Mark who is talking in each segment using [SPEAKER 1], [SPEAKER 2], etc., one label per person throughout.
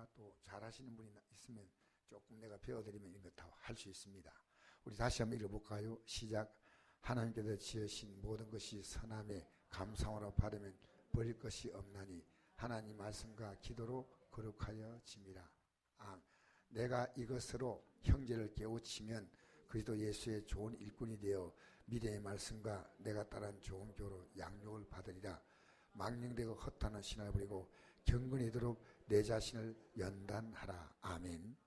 [SPEAKER 1] 말씀보다 또 잘하시는 분이 있으면 조금 내가 배워드리면 이런 거 다 할 수 있습니다. 우리 다시 한번 읽어볼까요? 시작. 하나님께서 지으신 모든 것이 선함에 감사함으로 받으면 버릴 것이 없나니 하나님 말씀과 기도로 거룩하여 짐이라. 내가 이것으로 형제를 깨우치면 그리스도 예수의 좋은 일꾼이 되어 미래의 말씀과 내가 따른 좋은 교로 양육을 받으리라. 망령되고 헛하는 신을 버리고 경건이도록 내 자신을 연단하라. 아멘.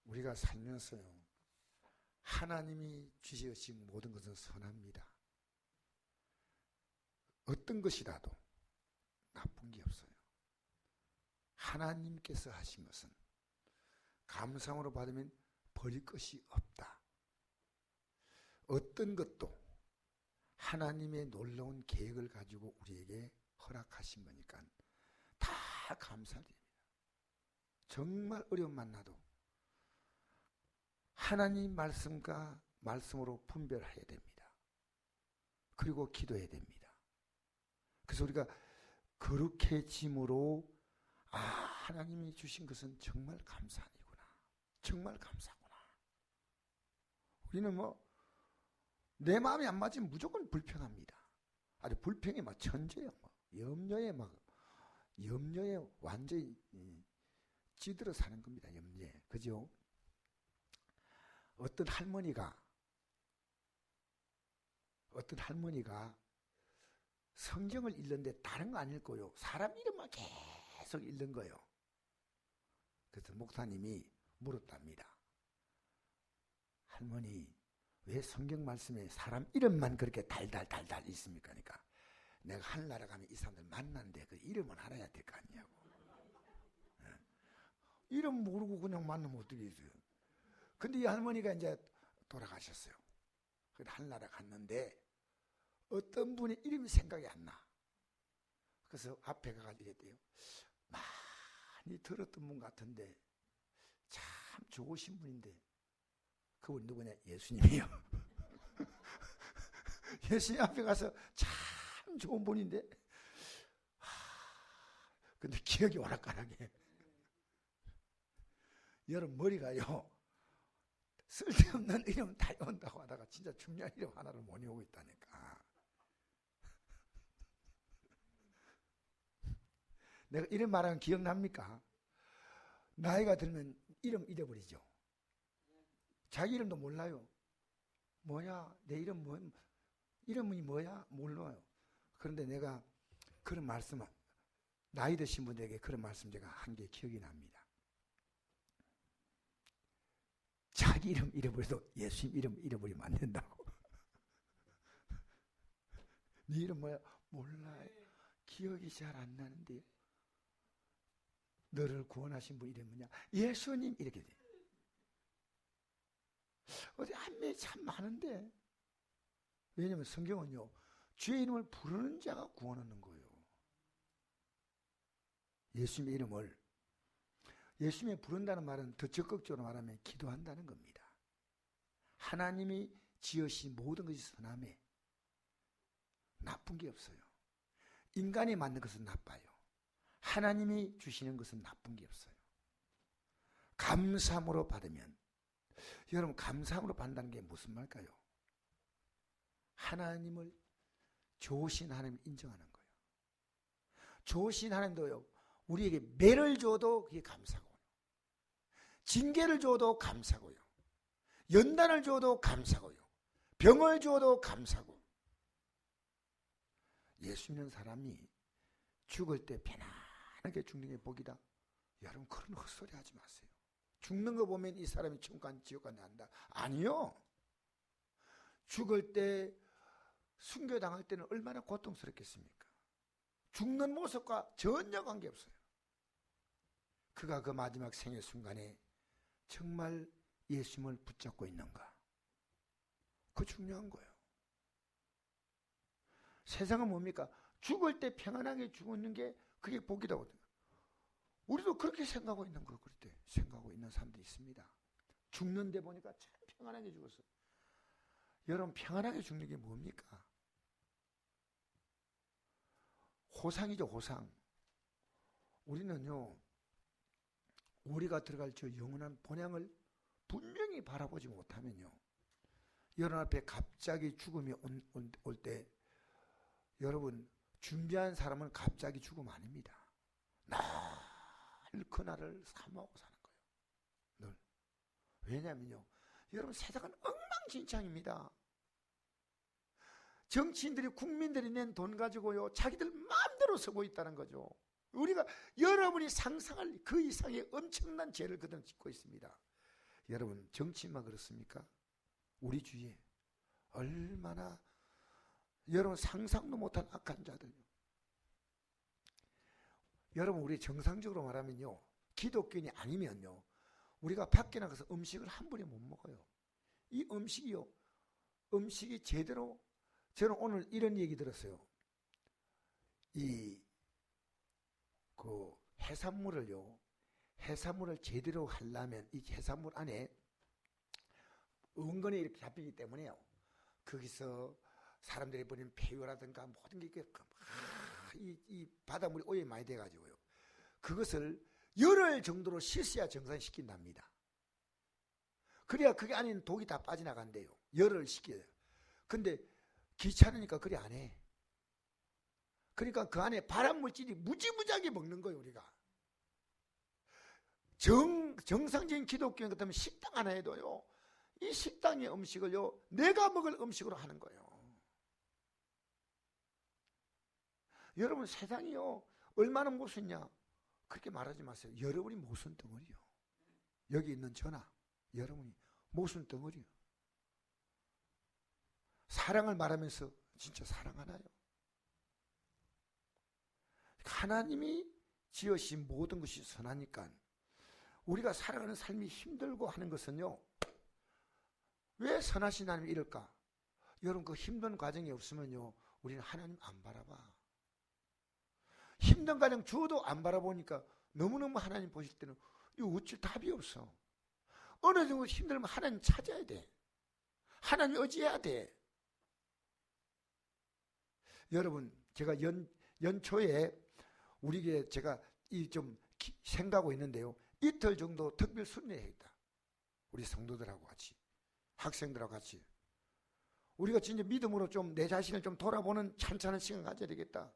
[SPEAKER 1] 우리가 살면서요, 하나님이 주시신 모든 것은 선합니다. 어떤 것이라도 나쁜 게 없어요. 하나님께서 하신 것은 감사함으로 받으면 버릴 것이 없다. 어떤 것도 하나님의 놀라운 계획을 가지고 우리에게 허락하신 거니까 다 감사드립니다. 정말 어려움 만나도 하나님 말씀과 말씀으로 분별해야 됩니다. 그리고 기도해야 됩니다. 그래서 우리가 거룩해짐으로 하나님이 주신 것은 정말 감사하구나. 정말 감사구나. 우리는 내 마음이 안 맞으면 무조건 불평합니다. 아주 불평이 막 천재예요. 염려에 완전히 찌들어 사는 겁니다. 염려에. 그죠? 어떤 할머니가 성경을 읽는데 다른 거 안 읽고요, 사람 이름만 계속 읽는 거예요. 그래서 목사님이 물었답니다. 할머니, 왜 성경 말씀에 사람 이름만 그렇게 달달 있습니까? 그러니까 내가 하늘나라 가면 이 사람들 만나는데 그 이름은 알아야 될 거 아니냐고. 이름 모르고 그냥 만나면 어떻게 있어요? 근데 이 할머니가 이제 돌아가셨어요. 그래서 하늘나라 갔는데 어떤 분의 이름이 생각이 안 나. 그래서 앞에 가가지고 이랬대요. 많이 들었던 분 같은데 참 좋으신 분인데 그분 누구냐? 예수님이요. 예수님 앞에 가서 참 좋은 분인데 근데 기억이 오락가락해. 여러분 머리가요 쓸데없는 이름 다 외운다고 하다가 진짜 중요한 이름 하나를 못 외우고 있다니까. 내가 이런 말하면 기억납니까? 나이가 들면 이름 잊어버리죠. 자기 이름도 몰라요. 뭐야? 내 이름 이름이 뭐야? 몰라요. 그런데 내가 그런 말씀, 나이 드신 분들에게 그런 말씀 제가 한 게 기억이 납니다. 자기 이름 잃어버려도 예수님 이름 잃어버리면 안 된다고. 네 이름 뭐야? 몰라요. 기억이 잘 안 나는데요. 너를 구원하신 분 이름 뭐냐? 예수님. 이렇게 돼. 어디 한명이 참 많은데. 왜냐하면 성경은요, 주의 이름을 부르는 자가 구원하는 거예요. 예수님의 이름을, 예수님이 부른다는 말은 더 적극적으로 말하면 기도한다는 겁니다. 하나님이 지으신 모든 것이 선함에 나쁜 게 없어요. 인간이 만든 것은 나빠요. 하나님이 주시는 것은 나쁜 게 없어요. 감사함으로 받으면, 여러분 감사함으로 받는다는 게 무슨 말일까요? 하나님을, 좋으신 하나님을 인정하는 거예요. 좋으신 하나님도요, 우리에게 매를 줘도 그게 감사고요, 징계를 줘도 감사고요, 연단을 줘도 감사고요, 병을 줘도 감사고. 예수 믿는 사람이 죽을 때 편안하게 죽는 게 복이다. 여러분 그런 헛소리 하지 마세요. 죽는 거 보면 이 사람이 천국 간 지옥 간다 한다. 아니요. 죽을 때, 순교당할 때는 얼마나 고통스럽겠습니까? 죽는 모습과 전혀 관계없어요. 그가 그 마지막 생의 순간에 정말 예수님을 붙잡고 있는가? 그거 중요한 거예요. 세상은 뭡니까? 죽을 때 평안하게 죽는 게 그게 복이라고. 우리도 그렇게 생각하고 있는 거, 그럴 때 생각하고 있는 사람도 있습니다. 죽는데 보니까 참 평안하게 죽었어. 여러분 평안하게 죽는 게 뭡니까? 호상이죠, 호상. 우리는요, 우리가 들어갈 저 영원한 본향을 분명히 바라보지 못하면요, 여러분 앞에 갑자기 죽음이 올 때 여러분 준비한 사람은 갑자기 죽음 아닙니다. 늘 그날을 사모하고 사는 거예요. 늘. 왜냐면요, 여러분 세상은 엉망진창입니다. 정치인들이 국민들이 낸 돈 가지고요 자기들 마음대로 쓰고 있다는 거죠. 우리가 여러분이 상상할 그 이상의 엄청난 죄를 그들은 짓고 있습니다. 여러분 정치인만 그렇습니까? 우리 주위에 얼마나 여러분 상상도 못한 악한 자들요. 여러분 우리 정상적으로 말하면요, 기독교인이 아니면요 우리가 밖에 나가서 음식을 한 번에 못 먹어요. 이 음식이 제대로, 저는 오늘 이런 얘기 들었어요. 해산물을 제대로 하려면 이 해산물 안에 은근히 이렇게 잡히기 때문에요, 거기서 사람들이 버리는 폐유라든가 모든 게 이 바닷물이 오염이 많이 돼가지고요, 그것을 열흘 정도로 씻어야 정상시킨답니다. 그래야 그게 안에 독이 다 빠져나간대요. 열흘 시켜요. 근데 귀찮으니까 그래 안 해. 그러니까 그 안에 발암물질이 무지무지하게 먹는 거예요. 우리가 정상적인 기독교인 같으면 식당 하나 해도요, 이 식당의 음식을요 내가 먹을 음식으로 하는 거예요. 여러분 세상이요 얼마나 무섭냐, 그렇게 말하지 마세요. 여러분이 모순 덩어리요. 여기 있는 저나 여러분이 모순 덩어리요. 사랑을 말하면서 진짜 사랑하나요? 하나님이 지으신 모든 것이 선하니까 우리가 살아가는 삶이 힘들고 하는 것은요, 왜 선하신 하나님이 이럴까? 여러분 그 힘든 과정이 없으면요 우리는 하나님 안 바라봐. 힘든 과정 주어도 안 바라보니까 너무너무 하나님 보실 때는 이거 어쩔 답이 없어. 어느 정도 힘들면 하나님 찾아야 돼. 하나님 의지해야 돼. 여러분 제가 연초에 우리 교회 제가 좀 생각하고 있는데요, 이틀 정도 특별 순례했다. 우리 성도들하고 같이, 학생들하고 같이 우리가 진짜 믿음으로 좀 내 자신을 좀 돌아보는 찬찬한 시간 가져야 되겠다,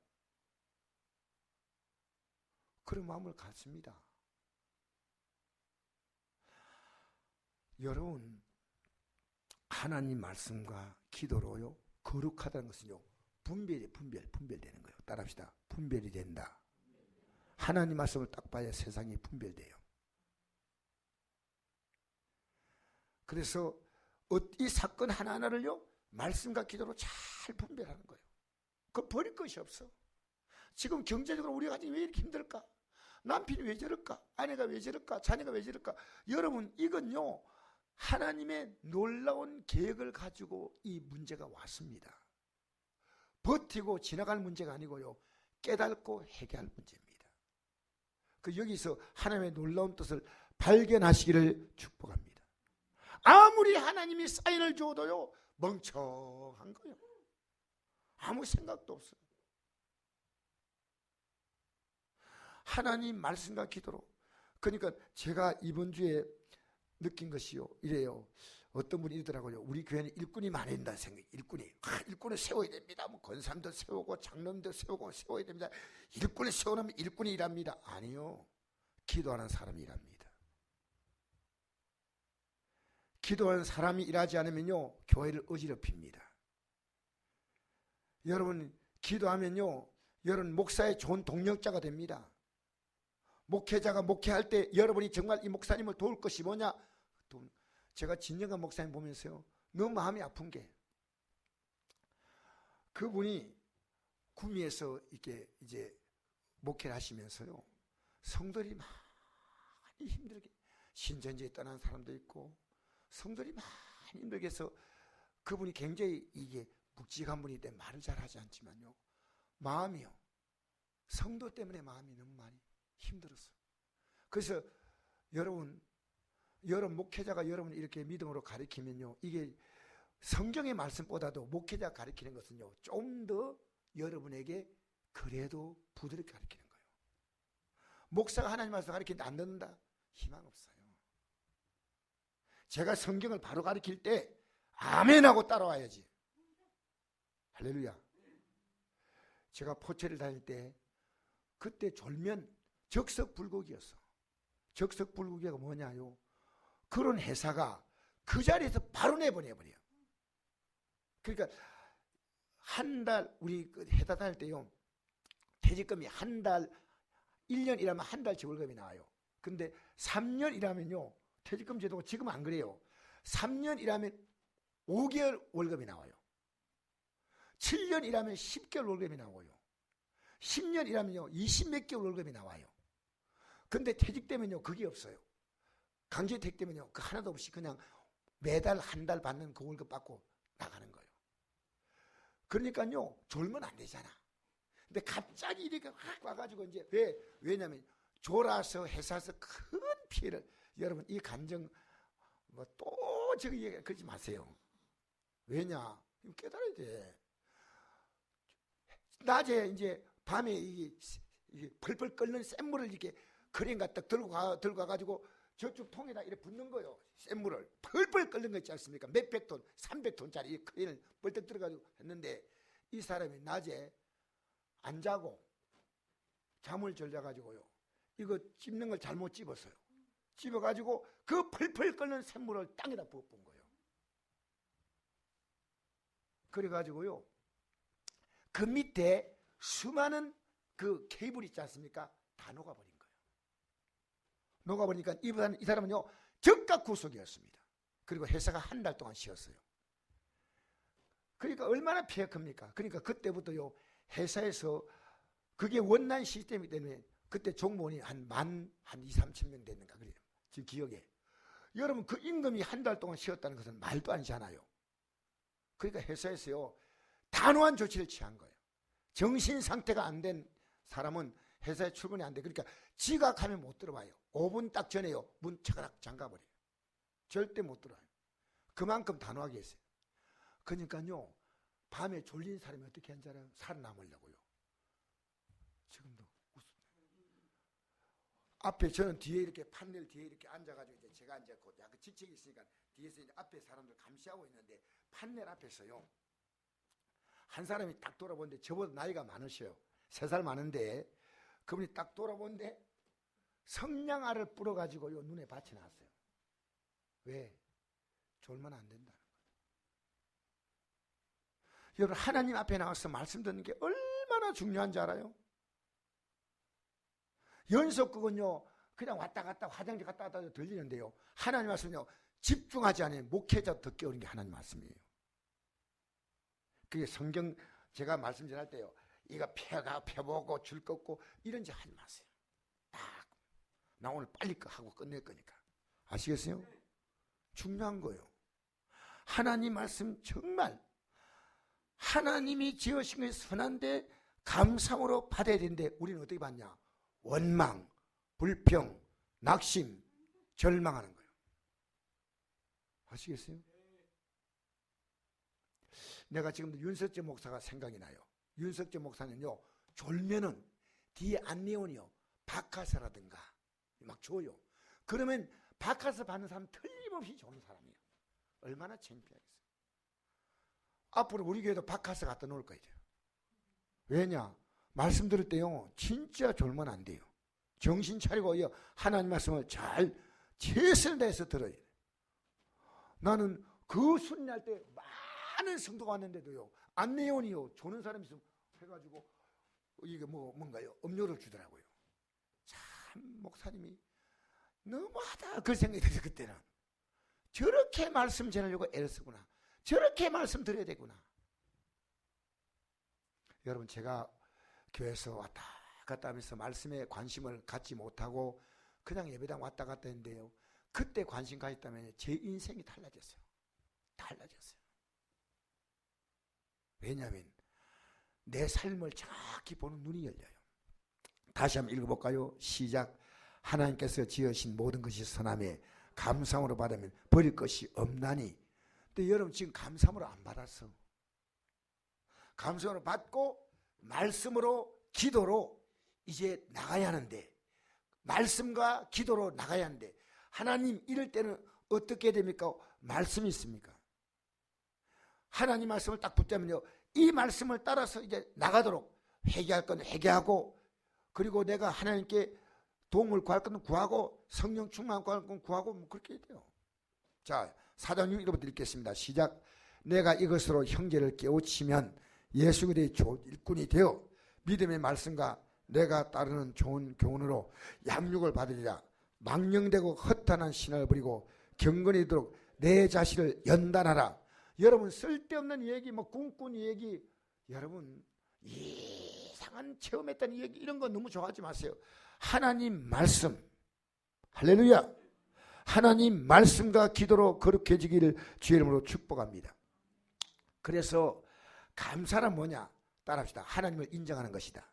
[SPEAKER 1] 그런 마음을 갖습니다. 여러분 하나님 말씀과 기도로요 거룩하다는 것은요 분별되는 거예요. 따라합시다. 분별이 된다. 하나님 말씀을 딱 봐야 세상이 분별돼요. 그래서 이 사건 하나하나를요 말씀과 기도로 잘 분별하는 거예요. 그거 버릴 것이 없어. 지금 경제적으로 우리가 왜 이렇게 힘들까? 남편이 왜 저럴까? 아내가 왜 저럴까? 자녀가 왜 저럴까? 여러분 이건요 하나님의 놀라운 계획을 가지고 이 문제가 왔습니다. 버티고 지나갈 문제가 아니고요 깨닫고 해결할 문제입니다. 여기서 하나님의 놀라운 뜻을 발견하시기를 축복합니다. 아무리 하나님이 사인을 줘도요 멍청한 거예요. 아무 생각도 없어요. 하나님 말씀과 기도로. 그러니까 제가 이번 주에 느낀 것이요 이래요. 어떤 분이 이러더라고요. 우리 교회는 일꾼이 많이 된다는 생각. 일꾼을 세워야 됩니다. 뭐 권사님도 세우고 장로님도 세워야 됩니다. 일꾼을 세워놓으면 일꾼이 일합니다. 아니요, 기도하는 사람이 일합니다. 기도하는 사람이 일하지 않으면요 교회를 어지럽힙니다. 여러분 기도하면요 여러분 목사의 좋은 동력자가 됩니다. 목회자가 목회할 때 여러분이 정말 이 목사님을 도울 것이 뭐냐? 제가 진정한 목사님 보면서요 너무 마음이 아픈 게, 그분이 구미에서 이렇게 이제 목회를 하시면서요 성도들이 많이 힘들게, 신천지에 떠난 사람도 있고 성도들이 많이 힘들게 해서 그분이 굉장히 이게 묵직한 분이 때 말을 잘 하지 않지만요 마음이요 성도 때문에 마음이 너무 많이 힘들었어요. 그래서 여러분 목회자가 여러분 이렇게 믿음으로 가르치면요 이게 성경의 말씀보다도 목회자가 가르치는 것은요 좀 더 여러분에게 그래도 부드럽게 가르치는 거예요. 목사가 하나님 말씀 가르치는데 안 듣는다? 희망 없어요. 제가 성경을 바로 가르칠 때 아멘하고 따라와야지. 할렐루야. 제가 포체를 다닐 때 그때 졸면 적석불고기였어. 적석불고기가 뭐냐요? 그런 회사가 그 자리에서 바로 내보내버려요. 그러니까 한 달, 우리 회사 다닐 때요, 퇴직금이 한 달, 1년 일하면 한 달치 월급이 나와요. 근데 3년 일하면요, 퇴직금 제도가 지금 안 그래요. 3년 일하면 5개월 월급이 나와요. 7년 일하면 10개월 월급이 나와요. 10년 일하면요 20몇 개월 월급이 나와요. 근데 퇴직되면요 그게 없어요. 강제퇴직되면요 그 하나도 없이 그냥 매달 한 달 받는 그 월급 받고 나가는 거예요. 그러니까요 졸면 안 되잖아. 근데 갑자기 이렇게 확 와가지고 이제 왜냐면 졸아서 회사에서 큰 피해를, 여러분 이 감정 뭐 또 저기 그러지 마세요. 왜냐? 깨달아야 돼. 낮에 이제 밤에 이게 펄펄 끓는 센물을 이렇게 그린가 딱 들고 가가지고 저쪽 통에다 이렇게 붓는 거예요. 센물을 펄펄 끓는 거 있지 않습니까? 몇백 톤, 300톤짜리 크레인을 벌떡 들어가지고 했는데 이 사람이 낮에 안 자고 잠을 잘 자가지고요. 이거 찝는 걸 잘못 찝었어요. 찝어가지고 그 펄펄 끓는 샘물을 땅에다 부어본 거예요. 그래가지고요. 그 밑에 수많은 그 케이블 있지 않습니까? 다 녹아버린 거예요. 녹아버리니까 이 사람은요 즉각 구속이었습니다. 그리고 회사가 한 달 동안 쉬었어요. 그러니까 얼마나 피해가 큽니까? 그러니까 그때부터요 회사에서 그게 원난 시스템이기 때문에 그때 종무원이 한 2, 3천 명 됐는가 그래요. 지금 기억에. 여러분 그 임금이 한 달 동안 쉬었다는 것은 말도 아니잖아요. 그러니까 회사에서요 단호한 조치를 취한 거예요. 정신 상태가 안 된 사람은 회사에 출근이 안 돼. 그러니까 지각하면 못 들어와요. 5분 딱 전에요 문 차가락 잠가버려요. 절대 못 들어와요. 그만큼 단호하게 했어요. 그러니까요 밤에 졸린 사람이 어떻게 하는지 알아요? 살아남으려고요. 지금도 앞에 저는 뒤에 이렇게 판넬 뒤에 이렇게 앉아가지고 이제 제가 이제 약간 직책이 있으니까 뒤에서 이제 앞에 사람들 감시하고 있는데 판넬 앞에서요 한 사람이 딱 돌아보는데 저보다 나이가 많으셔요. 3살 많은데 그분이 딱 돌아보는데 성냥알을 뿌려가지고요 눈에 받쳐 놨어요. 왜? 졸면 안 된다는 거예요. 여러분 하나님 앞에 나와서 말씀 듣는 게 얼마나 중요한지 알아요? 연속극은요 그냥 왔다 갔다 화장실 갔다 왔다 들리는데요 하나님 말씀은요 집중하지 않으면 목회자 듣기 어려운 게 하나님 말씀이에요. 그게 성경 제가 말씀 전할 때요 이거 펴보고 줄 꺾고 이런 짓 하지 마세요. 딱 나 오늘 빨리 하고 끝낼 거니까. 아시겠어요? 중요한 거예요. 하나님 말씀 정말 하나님이 지으신 것이 선한데 감사함으로 받아야 되는데 우리는 어떻게 받냐? 원망, 불평, 낙심, 절망하는 거예요. 아시겠어요? 내가 지금 윤석재 목사가 생각이 나요. 윤석재 목사는요 졸면은 뒤에 안내원이요 박하사라든가 막 줘요. 그러면 박하사 받는 사람 틀림없이 좋은 사람이에요. 얼마나 창피하겠어요. 앞으로 우리 교회도 박하사 갖다 놓을 거예요. 왜냐? 말씀 들을 때요 진짜 졸면 안 돼요. 정신 차리고 하나님 말씀을 잘 최선을 다해서 들어야 돼요. 나는 그 순례할 때 많은 성도가 왔는데도요 안내원이요 조는 사람이 있으면 해가지고 이게 뭔가요 음료를 주더라고요. 참 목사님이 너무하다 그 생각이 들어요. 그때는 저렇게 말씀 전하려고 애를 쓰구나. 저렇게 말씀 드려야 되구나. 여러분 제가 교회에서 왔다 갔다 하면서 말씀에 관심을 갖지 못하고 그냥 예배당 왔다 갔다 했는데요 그때 관심 가졌다면 제 인생이 달라졌어요. 왜냐하면 내 삶을 정확히 보는 눈이 열려요. 다시 한번 읽어볼까요? 시작. 하나님께서 지으신 모든 것이 선함에 감사함으로 받으면 버릴 것이 없나니. 근데 여러분 지금 감사함으로 안 받았어. 감사함으로 받고 말씀으로 기도로 이제 나가야 하는데 말씀과 기도로 나가야 하는데 하나님 이럴 때는 어떻게 됩니까? 말씀이 있습니까? 하나님 말씀을 딱 붙잡으면요, 이 말씀을 따라서 이제 나가도록 회개할 건 회개하고, 그리고 내가 하나님께 도움을 구할 건 구하고, 성령 충만 구할 건 구하고, 뭐 그렇게 해야 돼요. 자, 4장 6 읽어드리겠습니다. 시작. 내가 이것으로 형제를 깨우치면 예수 그리스도의 좋은 일꾼이 되어 믿음의 말씀과 내가 따르는 좋은 교훈으로 양육을 받으리라. 망령되고 허탄한 신을 버리고 경건히 있도록 내 자신을 연단하라. 여러분, 쓸데없는 얘기, 뭐 꿈꾼 얘기, 여러분 이상한 체험했다는 얘기, 이런 거 너무 좋아하지 마세요. 하나님 말씀, 할렐루야, 하나님 말씀과 기도로 거룩해지기를 주의 이름으로 축복합니다. 그래서 감사란 뭐냐? 따라합시다. 하나님을 인정하는 것이다.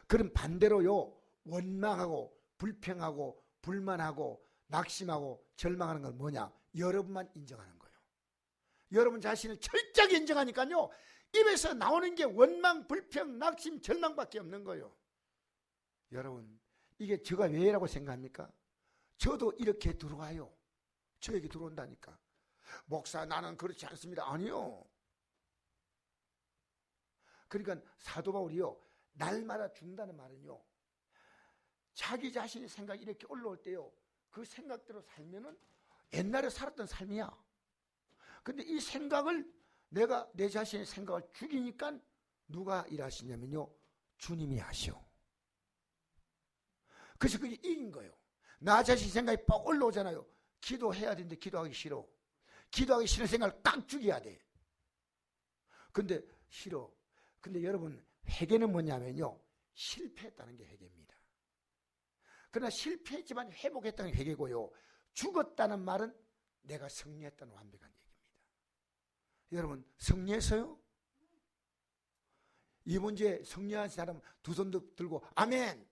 [SPEAKER 1] 그럼 반대로요, 원망하고 불평하고 불만하고 낙심하고 절망하는 건 뭐냐? 여러분만 인정하는 거예요. 여러분 자신을 철저하게 인정하니까요, 입에서 나오는 게 원망, 불평, 낙심, 절망밖에 없는 거예요. 여러분, 이게 저가 왜라고 생각합니까? 저도 이렇게 들어와요. 저에게 들어온다니까. 목사, 나는 그렇지 않습니다. 아니요. 그러니까 사도 바울이요, 날마다 죽는다는 말은요, 자기 자신의 생각이 이렇게 올라올 때요, 그 생각대로 살면은 옛날에 살았던 삶이야. 근데 이 생각을, 내가 내 자신의 생각을 죽이니까 누가 일하시냐면요, 주님이 하셔. 그래서 그게 이긴 거예요. 나 자신 생각이 빡 올라오잖아요. 기도해야 되는데 기도하기 싫어. 기도하기 싫은 생각을 딱 죽여야 돼. 근데 싫어. 근데 여러분, 회개는 뭐냐면요, 실패했다는 게 회개입니다. 그러나 실패했지만 회복했다는 게 회개고요, 죽었다는 말은 내가 승리했다는 완벽한 얘기입니다. 여러분, 승리했어요? 이 문제에 승리한 사람 두 손 들고 아멘.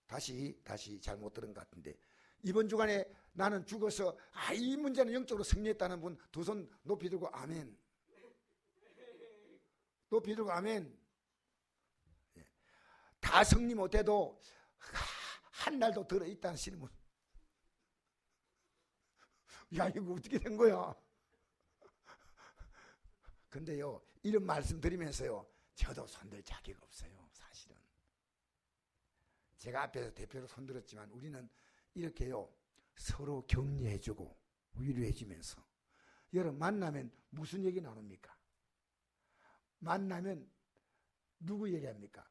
[SPEAKER 1] 다시 잘못 들은 것 같은데, 이번 주간에 나는 죽어서 이 문제는 영적으로 승리했다는 분 두 손 높이 들고 아멘. 높이 들고 아멘. 다 승리 못해도 한 날도 들어있다는 신문. 야, 이거 어떻게 된 거야? 근데요, 이런 말씀 드리면서요, 저도 손들 자격 없어요. 사실은 제가 앞에서 대표로 손들었지만 우리는 이렇게요, 서로 격려해주고 위로해주면서. 여러분, 만나면 무슨 얘기 나눕니까? 만나면 누구 얘기합니까?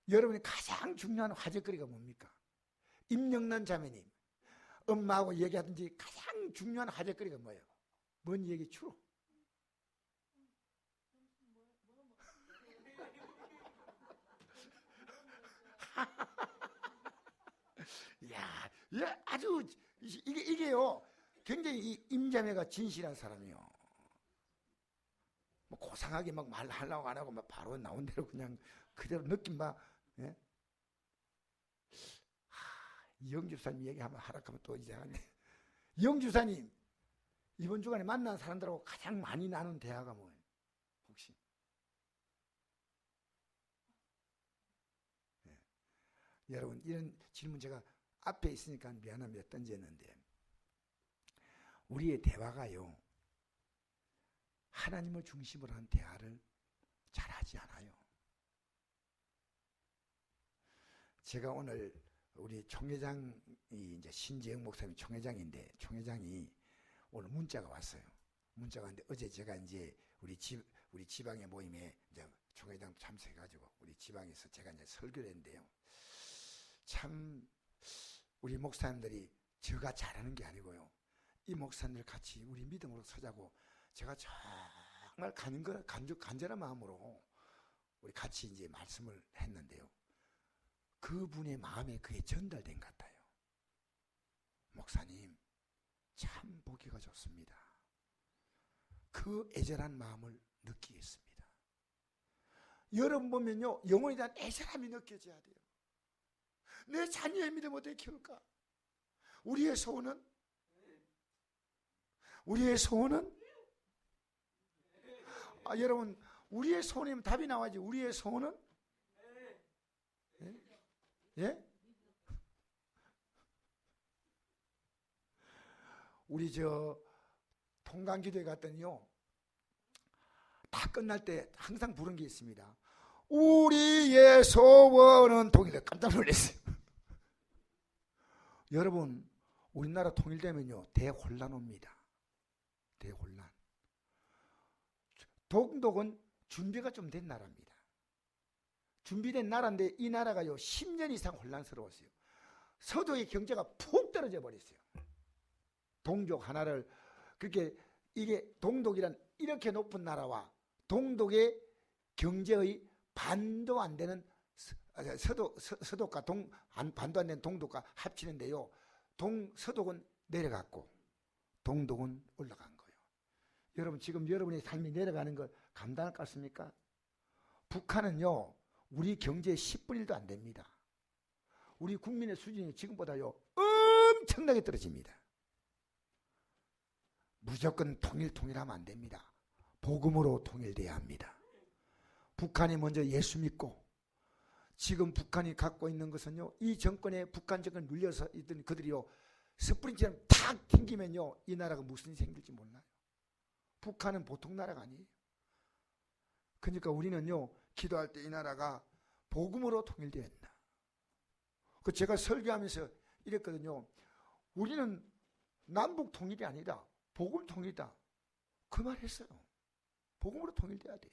[SPEAKER 1] 여러분이 가장 중요한 화제거리가 뭡니까? 임영란 자매님, 엄마하고 얘기하든지 가장 중요한 화제거리가 뭐예요? 뭔 얘기 주로? 야, 아주 이게요, 굉장히 임자매가 진실한 사람이요. 뭐 고상하게 막 말하려고 안 하고 막 바로 나온 대로 그냥 그대로 느낌 봐. 예? 영주사님 얘기하면 하락하면 또 이제 하네. 영주사님, 이번 주간에 만난 사람들하고 가장 많이 나눈 대화가 뭐예요? 혹시? 예. 여러분, 이런 질문 제가 앞에 있으니까 미안합니다. 던졌는데, 우리의 대화가요, 하나님을 중심으로 한 대화를 잘하지 않아요. 제가 오늘 우리 총회장이 이제 신재영 목사님 총회장인데, 총회장이 오늘 문자가 왔어요. 문자가 왔는데, 어제 제가 이제 우리 지방의 모임에 이제 총회장도 참석해가지고 우리 지방에서 제가 이제 설교를 했는데요, 참 우리 목사님들이 제가 잘하는 게 아니고요, 이 목사님들 같이 우리 믿음으로 서자고 제가 정말 간절한 마음으로 우리 같이 이제 말씀을 했는데요, 그분의 마음에 그게 전달된 것 같아요. 목사님, 참 보기가 좋습니다. 그 애절한 마음을 느끼겠습니다. 여러분 보면요, 영혼에 대한 애절함이 느껴져야 돼요. 내 자녀의 믿음 어떻게 키울까? 우리의 소원은 여러분, 우리의 소원이면 답이 나와야지. 우리의 소원은? 네? 예? 우리 통강기도에 갔더니요, 다 끝날 때 항상 부른 게 있습니다. 우리의 소원은 통일돼. 깜짝 놀랐어요. 여러분, 우리나라 통일되면요, 대혼란 옵니다. 대혼란. 동독은 준비가 좀 된 나라입니다. 준비된 나라인데 이 나라가요 10년 이상 혼란스러웠어요. 서독의 경제가 푹 떨어져 버렸어요. 동족 하나를, 그렇게 이게 동독이란 이렇게 높은 나라와 동독의 경제의 반도 안 되는 서독과 반도 안 되는 동독과 합치는데요, 서독은 내려갔고 동독은 올라간 거예요. 여러분, 지금 여러분의 삶이 내려가는 걸 감당할 것 같습니까? 북한은요 우리 경제의 10분의 1도 안 됩니다. 우리 국민의 수준이 지금보다요 엄청나게 떨어집니다. 무조건 통일하면 안 됩니다. 복음으로 통일돼야 합니다. 북한이 먼저 예수 믿고, 지금 북한이 갖고 있는 것은요, 이 정권에 북한 정권 눌려서 있던 그들이요 스프린트처럼 탁 튕기면요 이 나라가 무슨 일이 생길지 몰라요. 북한은 보통 나라가 아니에요. 그러니까 우리는요 기도할 때 이 나라가 복음으로 통일되어야 한다. 그 제가 설교하면서 이랬거든요. 우리는 남북 통일이 아니다, 복음 통일이다. 그 말 했어요. 복음으로 통일돼야 돼.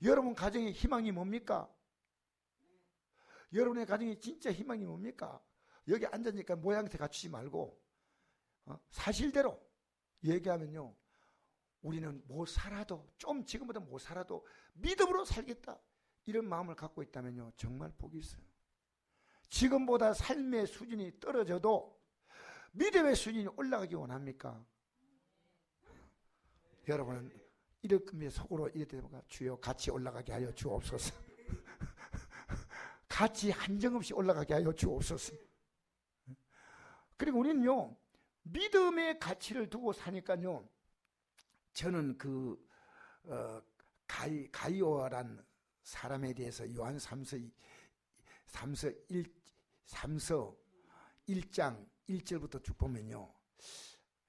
[SPEAKER 1] 여러분 가정의 희망이 뭡니까? 여러분의 가정이 진짜 희망이 뭡니까? 여기 앉으니까 모양새 갖추지 말고 사실대로 얘기하면요, 우리는 못 살아도, 좀 지금보다 못 살아도 믿음으로 살겠다, 이런 마음을 갖고 있다면요 정말 복이 있어요. 지금보다 삶의 수준이 떨어져도 믿음의 수준이 올라가기 원합니까? 여러분은 이렇게 속으로 이렇게 주여 같이 올라가게 하여 주옵소서. 같이 한정없이 올라가게 하여 주옵소서. 그리고 우리는요 믿음의 가치를 두고 사니까요, 저는 가이오란 사람에 대해서 요한 3서 1장 1절부터 쭉 보면요,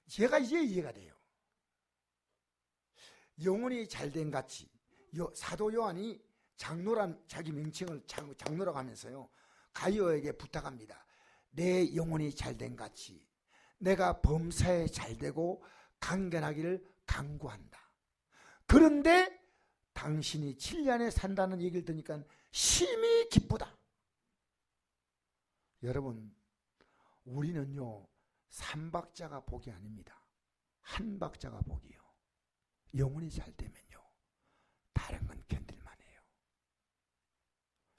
[SPEAKER 1] 제가 이제 이해가 돼요. 영혼이 잘된 같이, 사도 요한이 장로란 자기 명칭을 장로라고 하면서요 가이오에게 부탁합니다. 내 영혼이 잘된 같이 내가 범사에 잘되고 강건하기를 간구한다. 그런데 당신이 7년에 산다는 얘기를 듣니까 심히 기쁘다. 여러분, 우리는요 3박자가 복이 아닙니다. 한 박자가 복이요. 영혼이 잘 되면요 다른 건 견딜만 해요.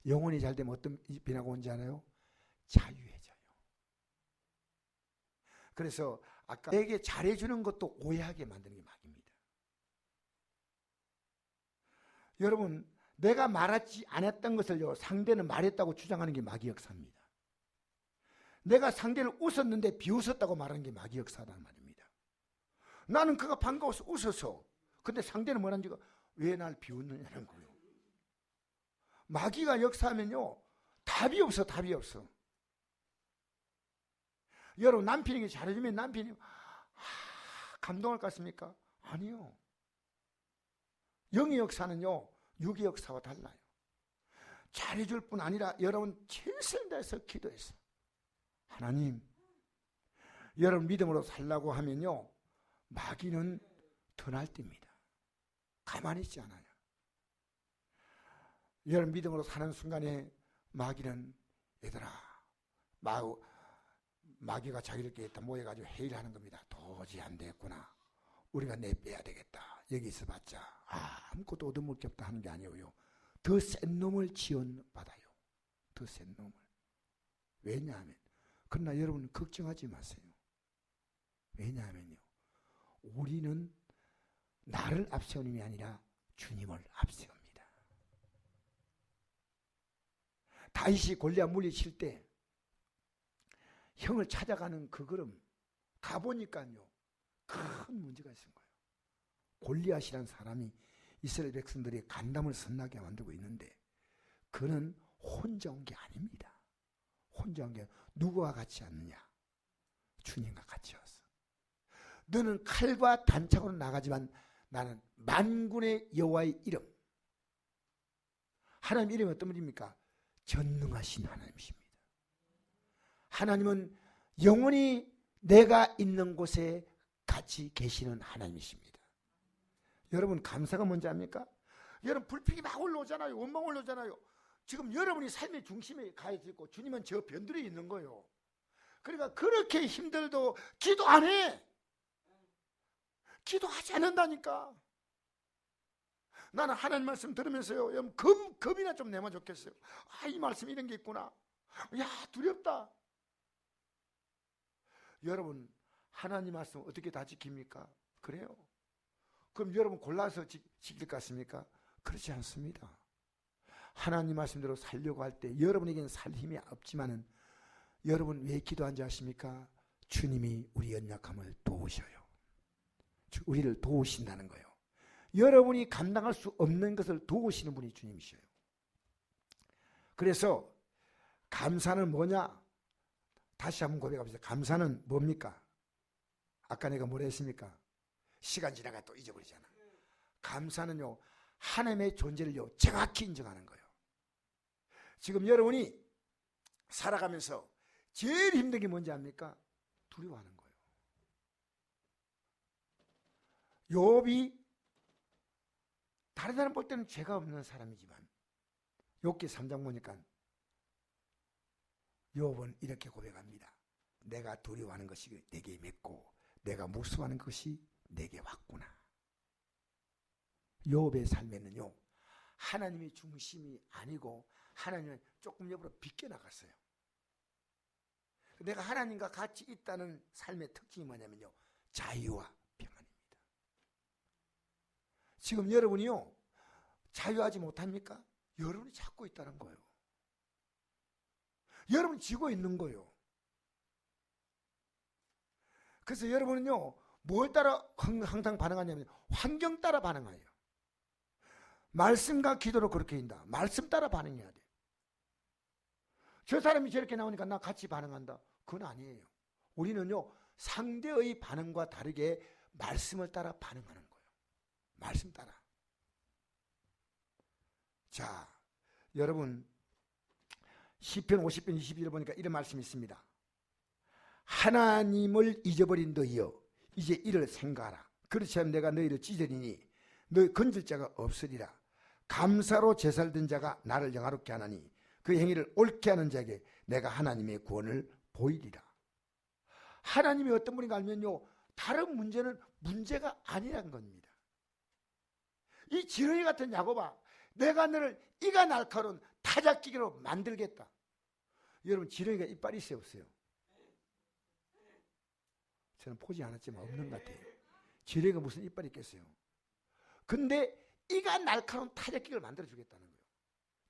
[SPEAKER 1] 영혼이 잘 되면 어떤 변화가 온지 알아요? 자유해져요. 그래서 아까 내게 잘해주는 것도 오해하게 만드는 게 마귀입니다. 여러분, 내가 말하지 않았던 것을요 상대는 말했다고 주장하는 게 마귀 역사입니다. 내가 상대를 웃었는데 비웃었다고 말하는 게 마귀 역사란 말입니다. 나는 그가 반가워서 웃어서, 근데 상대는 뭐라는지가 왜 날 비웃느냐는 거예요. 마귀가 역사하면요 답이 없어. 여러분, 남편에게 잘해주면 남편이 감동할 것 같습니까? 아니요. 영의 역사는요 육의 역사와 달라요. 잘해줄 뿐 아니라 여러분 최선을 다해서 기도해서, 하나님, 여러분 믿음으로 살라고 하면요 마귀는 더 날뛰입니다. 가만히 있지 않아요. 여러분 믿음으로 사는 순간에 마귀는, 얘들아, 마귀가 자기들끼리 다 모여가지고 회의를 하는 겁니다. 도저히 안 되겠구나, 우리가 내빼야 되겠다. 여기 있어봤자 아무것도 얻어먹을 게 없다 하는 게 아니에요. 더 센 놈을 지원받아요. 더 센 놈을. 왜냐하면, 그러나 여러분 걱정하지 마세요. 왜냐하면요 우리는 나를 앞세우는 게 아니라 주님을 앞세웁니다. 다윗이 골리앗 물리칠 때 형을 찾아가는 그 걸음 가보니까요 큰 문제가 있은 거예요. 골리앗이라는 사람이 이스라엘 백성들이 간담을 선나게 만들고 있는데 그는 혼자 온 게 아닙니다. 순종한 게 누구와 같이 왔느냐? 주님과 같이 왔어. 너는 칼과 단창으로 나가지만 나는 만군의 여호와의 이름. 하나님 이름이 어떤 분입니까? 전능하신 하나님이십니다. 하나님은 영원히 내가 있는 곳에 같이 계시는 하나님이십니다. 여러분 감사가 뭔지 압니까? 여러분 불평이 막 올라오잖아요. 원망 올라오잖아요. 지금 여러분이 삶의 중심에 가 있고 주님은 저 변두리에 있는 거예요. 그러니까 그렇게 힘들도 기도 안 해. 기도하지 않는다니까. 나는 하나님 말씀 들으면서요, 여러분 겁이나 좀 내면 좋겠어요. 아, 이 말씀 이런 게 있구나. 야, 두렵다. 여러분 하나님 말씀 어떻게 다 지킵니까? 그래요? 그럼 여러분 골라서 지킬 것 같습니까? 그렇지 않습니다. 하나님 말씀대로 살려고 할 때 여러분에게는 살 힘이 없지만은 여러분 왜 기도한지 아십니까? 주님이 우리 연약함을 도우셔요. 우리를 도우신다는 거예요. 여러분이 감당할 수 없는 것을 도우시는 분이 주님이셔요. 그래서 감사는 뭐냐? 다시 한번 고백합시다. 감사는 뭡니까? 아까 내가 뭐라 했습니까? 시간 지나가 또 잊어버리잖아. 감사는요, 하나님의 존재를요 정확히 인정하는 거예요. 지금 여러분이 살아가면서 제일 힘든 게 뭔지 압니까? 두려워하는 거예요. 욥이 다른 사람 볼 때는 죄가 없는 사람이지만 욥기 3장 보니까 욥은 이렇게 고백합니다. 내가 두려워하는 것이 내게 맺고 내가 무서워하는 것이 내게 왔구나. 욥의 삶에는요 하나님이 중심이 아니고 하나님은 조금 옆으로 비껴나갔어요. 내가 하나님과 같이 있다는 삶의 특징이 뭐냐면요, 자유와 평안입니다. 지금 여러분이요 자유하지 못합니까? 여러분이 잡고 있다는 거예요. 여러분이 쥐고 있는 거예요. 그래서 여러분은요 뭘 따라 항상 반응하냐면 환경 따라 반응해요. 말씀과 기도로 그렇게 한다. 말씀 따라 반응해야 돼. 저 사람이 저렇게 나오니까 나 같이 반응한다. 그건 아니에요. 우리는요 상대의 반응과 다르게 말씀을 따라 반응하는 거예요. 말씀 따라. 자, 여러분 시편 50편 22절 보니까 이런 말씀이 있습니다. 하나님을 잊어버린 너희여 이제 이를 생각하라. 그렇지 않으면 내가 너희를 찢으리니 너희 건질 자가 없으리라. 감사로 제살된 자가 나를 영화롭게 하나니 그 행위를 옳게 하는 자에게 내가 하나님의 구원을 보이리라. 하나님이 어떤 분인가 알면요 다른 문제는 문제가 아니라는 겁니다. 이 지렁이 같은 야곱아, 내가 너를 이가 날카로운 타작기계로 만들겠다. 여러분 지렁이가 이빨이 있어요 없어요? 저는 보지 않았지만 없는 것 같아요. 지렁이가 무슨 이빨이 있겠어요? 근데 이가 날카로운 타작기를 만들어 주겠다는 거예요.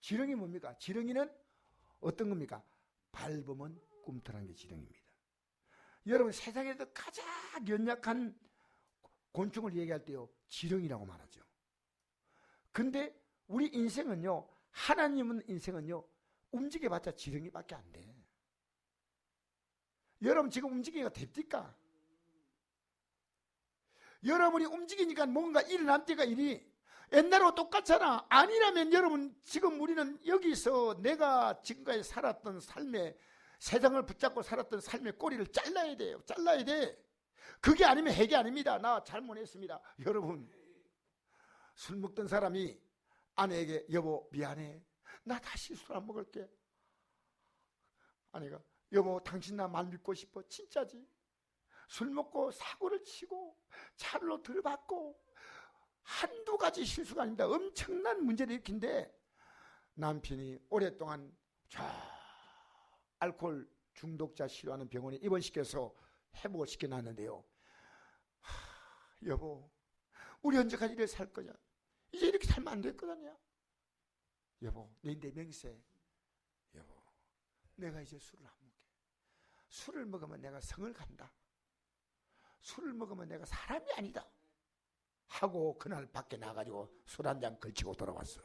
[SPEAKER 1] 지렁이 뭡니까? 지렁이는 어떤 겁니까? 밟으면 꿈틀한 게 지렁이입니다. 여러분 세상에서 가장 연약한 곤충을 얘기할 때요 지렁이라고 말하죠. 근데 우리 인생은요 하나님은 인생은요 움직여봤자 지렁이밖에 안 돼. 여러분 지금 움직이기가 됩니까? 여러분이 움직이니까 뭔가 일어날 때가 일이 옛날하고 똑같잖아. 아니라면 여러분 지금 우리는 여기서 내가 지금까지 살았던 삶의 세상을 붙잡고 살았던 삶의 꼬리를 잘라야 돼요. 잘라야 돼. 그게 아니면 해결 아닙니다. 나 잘못했습니다. 여러분 술 먹던 사람이 아내에게 여보 미안해. 나 다시 술 안 먹을게. 아내가 여보 당신 나 말 믿고 싶어. 진짜지. 술 먹고 사고를 치고 차로 들받고 한두 가지 실수가 아닙니다. 엄청난 문제를 일으킨데 남편이 오랫동안 저 알코올 중독자 치료하는 병원에 입원시켜서 회복을 시켜놨는데요. 여보 우리 언제까지 이렇게 살 거냐. 이제 이렇게 살면 안 될 거 아니야. 여보 내 명세. 여보 내가 이제 술을 안 먹게. 술을 먹으면 내가 성을 간다. 술을 먹으면 내가 사람이 아니다 하고 그날 밖에 나가지고 술 한 잔 걸치고 돌아왔어.